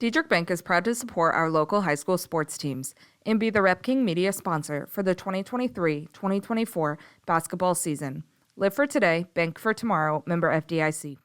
Diedrich Bank is proud to support our local high school sports teams and be the Rep King media sponsor for the 2023-2024 basketball season. Live for today, bank for tomorrow, member FDIC.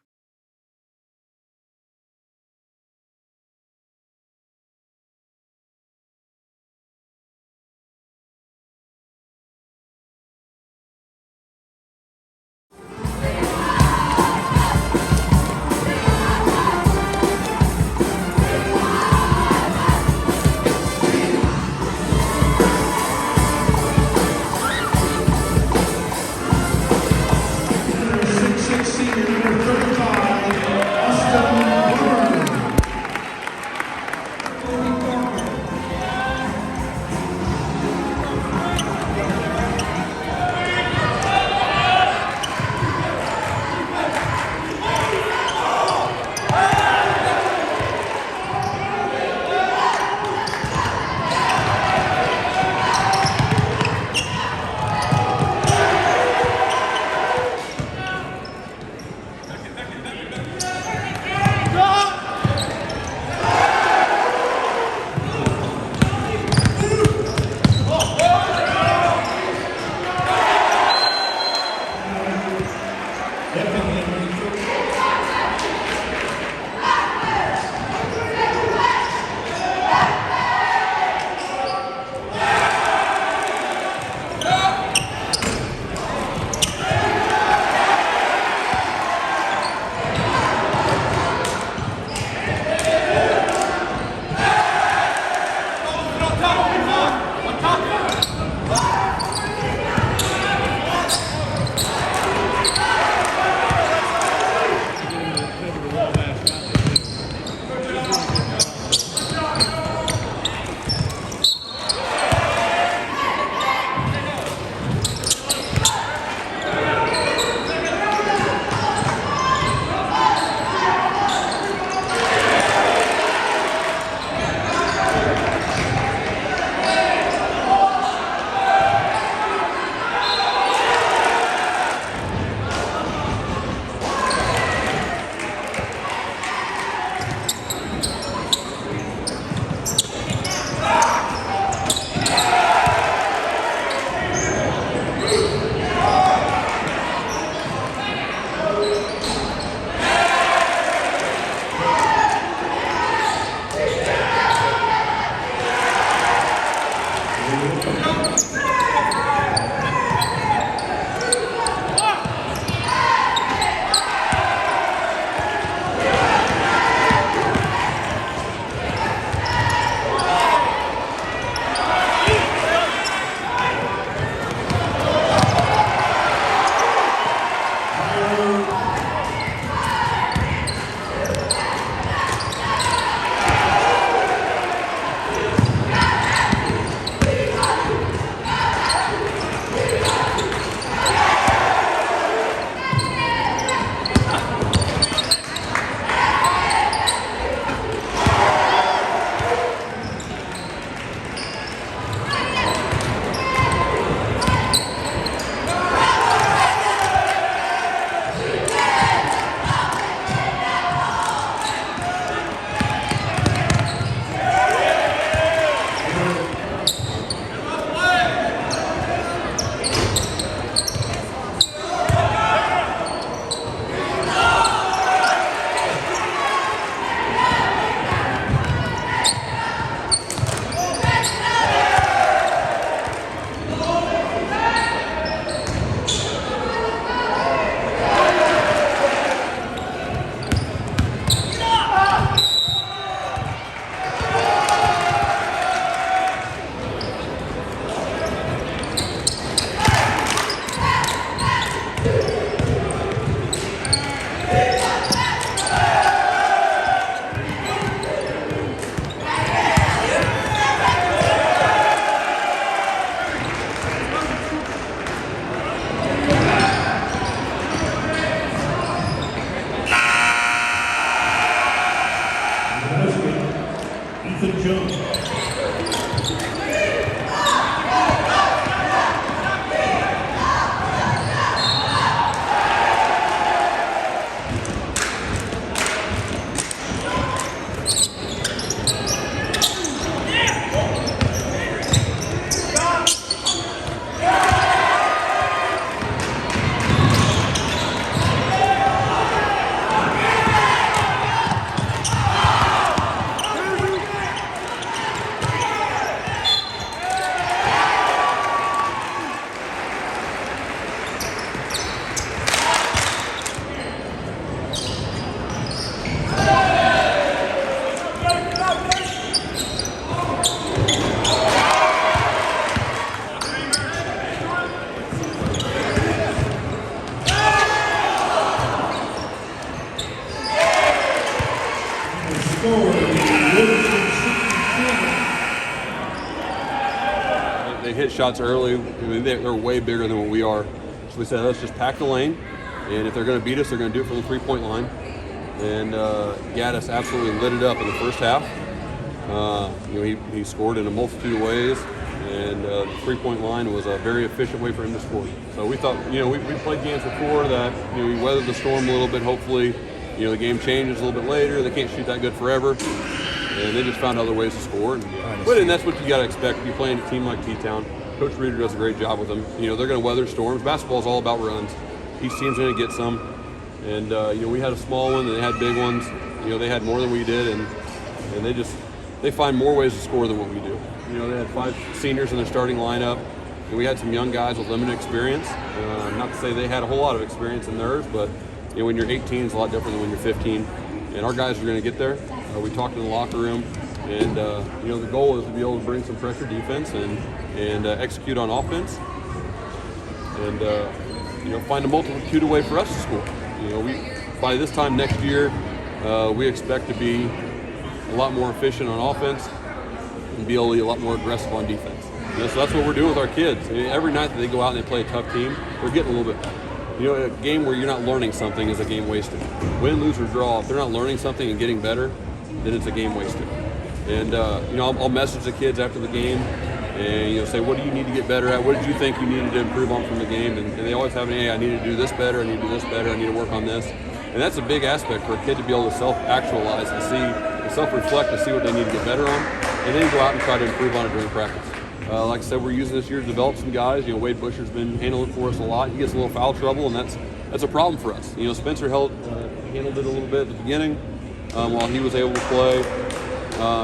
They hit shots early. I mean, they're way bigger than what we are. So we said, let's just pack the lane, and if they're going to beat us, they're going to do it from the three-point line. And Gaddis absolutely lit it up in the first half. He scored in a multitude of ways, and the three-point line was a very efficient way for him to score. So we thought, we played games before that, we weathered the storm a little bit. Hopefully, the game changes a little bit later. They can't shoot that good forever, and they just found other ways to score. And that's what you got to expect. You're playing a team like T-Town. Coach Reeder does a great job with them. They're going to weather storms. Basketball is all about runs. Each team's going to get some. And, we had a small one, and they had big ones. They had more than we did, and they find more ways to score than what we do. They had 5 seniors in their starting lineup, and we had some young guys with limited experience. Not to say they had a whole lot of experience in theirs, but when you're 18, it's a lot different than when you're 15. And our guys are going to get there. We talked in the locker room, and the goal is to be able to bring some pressure defense and execute on offense, and find a multitude of ways for us to score. By this time next year, we expect to be a lot more efficient on offense and be able to be a lot more aggressive on defense. So that's what we're doing with our kids. Every night that they go out and they play a tough team, they're getting a little bit better. A game where you're not learning something is a game wasted. Win, lose, or draw, if they're not learning something and getting better, then it's a game wasted. And I'll message the kids after the game and say, what do you need to get better at? What did you think you needed to improve on from the game? And they always have I need to do this better, I need to do this better, I need to work on this. And that's a big aspect for a kid to be able to self-actualize and self-reflect and see what they need to get better on, and then go out and try to improve on it during practice. Like I said, we're using this year to develop some guys. Wade Busher's been handling it for us a lot. He gets a little foul trouble, and that's a problem for us. Spencer handled it a little bit at the beginning while he was able to play.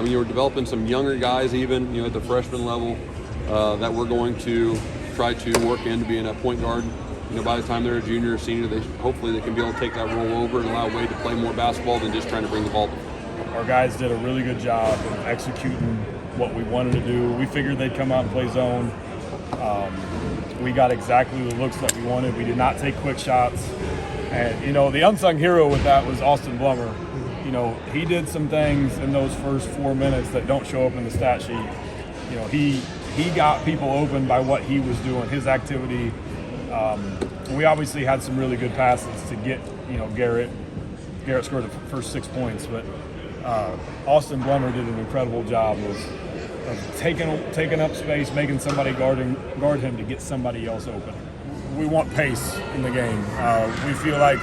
We're developing some younger guys even, at the freshman level that we're going to try to work into being a point guard. By the time they're a junior or senior, hopefully they can be able to take that role over and allow Wade to play more basketball than just trying to bring the ball to them. Our guys did a really good job of executing what we wanted to do. We figured they'd come out and play zone. We got exactly the looks that we wanted. We did not take quick shots. And, the unsung hero with that was Austin Blummer. He did some things in those first 4 minutes that don't show up in the stat sheet. He got people open by what he was doing, his activity. We obviously had some really good passes to get, Garrett scored the first 6 points, but Austin Blummer did an incredible job of taking up space, making somebody guard him to get somebody else open. We want pace in the game. We feel like,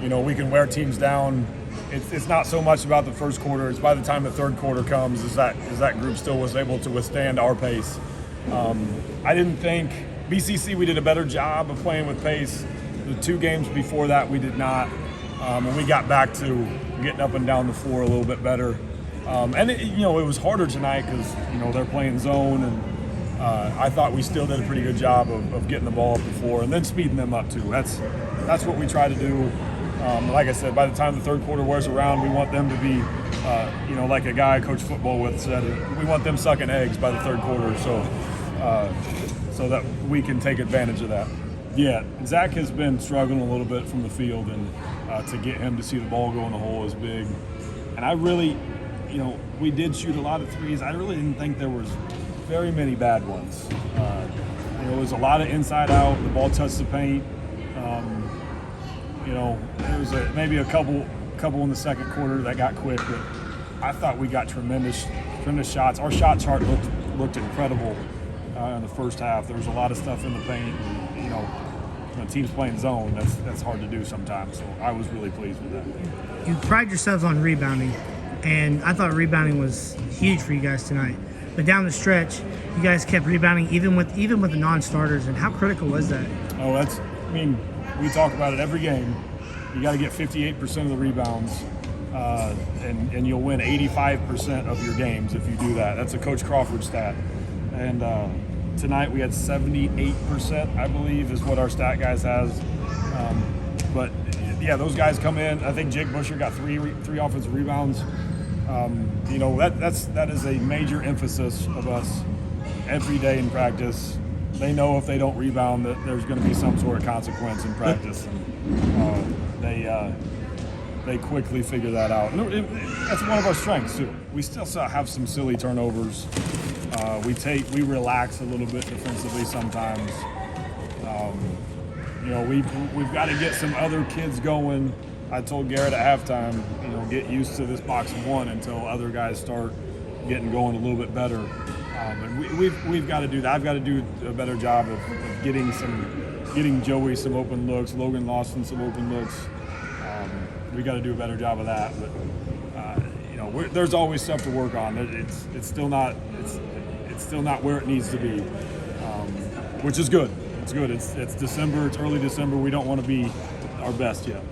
we can wear teams down. It's not so much about the first quarter. It's by the time the third quarter comes, is that group still was able to withstand our pace. I didn't think BCC, we did a better job of playing with pace. The 2 games before that, we did not. And we got back to getting up and down the floor a little bit better. And it was harder tonight because, they're playing zone, and I thought we still did a pretty good job of getting the ball up the floor and then speeding them up too. That's what we try to do. Like I said, by the time the third quarter wears around, we want them to be, like a guy I coach football with said, we want them sucking eggs by the third quarter. So that we can take advantage of that. Yeah, Zach has been struggling a little bit from the field, and to get him to see the ball go in the hole is big. And I really, we did shoot a lot of threes. I really didn't think there was very many bad ones. It was a lot of inside out. The ball touched the paint. There was maybe a couple in the second quarter that got quick, but I thought we got tremendous shots. Our shot chart looked incredible. In the first half, there was a lot of stuff in the paint. And, when a team's playing zone, that's hard to do sometimes. So I was really pleased with that. You pride yourselves on rebounding, and I thought rebounding was huge for you guys tonight. But down the stretch, you guys kept rebounding even with the non-starters. And how critical was that? Oh, we talk about it every game. You got to get 58% of the rebounds, and you'll win 85% of your games if you do that. That's a Coach Crawford stat. And tonight we had 78%, I believe, is what our stat guys has. But yeah, those guys come in. I think Jake Busher got three offensive rebounds. That is a major emphasis of us every day in practice. They know if they don't rebound that there's going to be some sort of consequence in practice. And they quickly figure that out. And that's one of our strengths too. We still have some silly turnovers. We relax a little bit defensively sometimes. We've got to get some other kids going. I told Garrett at halftime, get used to this box of one until other guys start getting going a little bit better. And we've got to do that. I've got to do a better job of getting Joey some open looks, Logan Lawson some open looks. We got to do a better job of that. But there's always stuff to work on. It's still not where it needs to be, which is good. It's good. It's December. It's early December. We don't want to be our best yet.